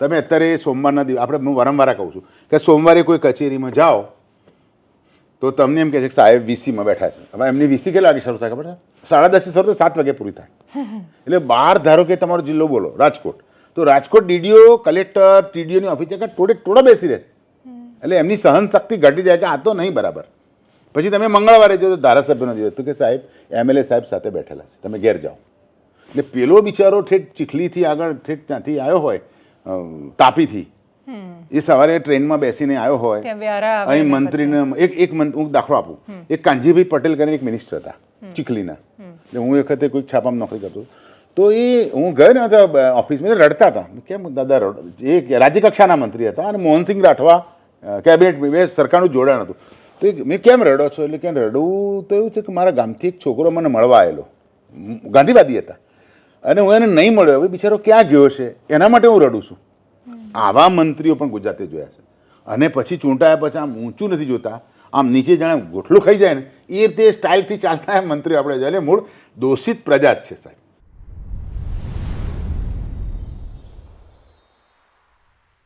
તમે અત્યારે સોમવારના દિવસ આપણે હું વારંવાર કહું છું કે સોમવારે કોઈ કચેરીમાં જાઓ તો તમને એમ કહે છે કે સાહેબ વીસીમાં બેઠા છે. હવે એમની વીસી કેટલા વાગે શરૂ થાય ખબર છે? 10:30 શરૂ થાય, 7 વાગે પૂરી થાય. એટલે 12 ધારો કે તમારો જિલ્લો બોલો રાજકોટ, તો રાજકોટ ડીડીઓ કલેક્ટર ટીડીઓની ઓફિસે ટોળે બેસી રહે છે. એટલે એમની સહનશક્તિ ઘટી જાય કે આ તો નહીં બરાબર. પછી તમે મંગળવારે જો તો ધારાસભ્યનો દિવસ તો કે સાહેબ એમએલએ સાહેબ સાથે બેઠેલા છે, તમે ઘેર જાઓ. એટલે પેલો બિચારો ઠેઠ ચીખલીથી આગળ ઠેઠ ત્યાંથી આવ્યો હોય તાપીથી, એ સવારે ટ્રેનમાં બેસીને આવ્યો હોય, અહીં મંત્રીને હું દાખલો આપું, એક કાનજીભાઈ પટેલ કરીને એક મિનિસ્ટર હતા ચીખલીના, એટલે હું એ વખતે કોઈક છાપામાં નોકરી કરતો, તો એ હું ગયો ને ઓફિસમાં રડતા હતા. કેમ દાદા રડો? એ રાજ્ય કક્ષાના મંત્રી હતા અને મોહનસિંહ રાઠવા કેબિનેટ બે સરકારનું જોડાણ હતું. તો મેં કેમ રડો છો? એટલે કેમ રડવું તો એવું છે કે મારા ગામથી એક છોકરો મને મળવા આવેલો, ગાંધીવાદી હતા, અને હું એને નહીં મળ્યો, હવે બિચારો ક્યાં ગયો છે એના માટે હું રડું છું. આવા મંત્રીઓ પણ ગુજરાતે જોયા છે. અને પછી ચૂંટાયા પછી આમ ઊંચું નથી જોતા, આમ નીચે જાણે ગોઠલું ખાઈ જાય ને એ રીતે સ્ટાઇલથી ચાલતા મંત્રીઓ આપણે જોઈએ. એટલે મૂળ દોષિત પ્રજા જ છે સાહેબ.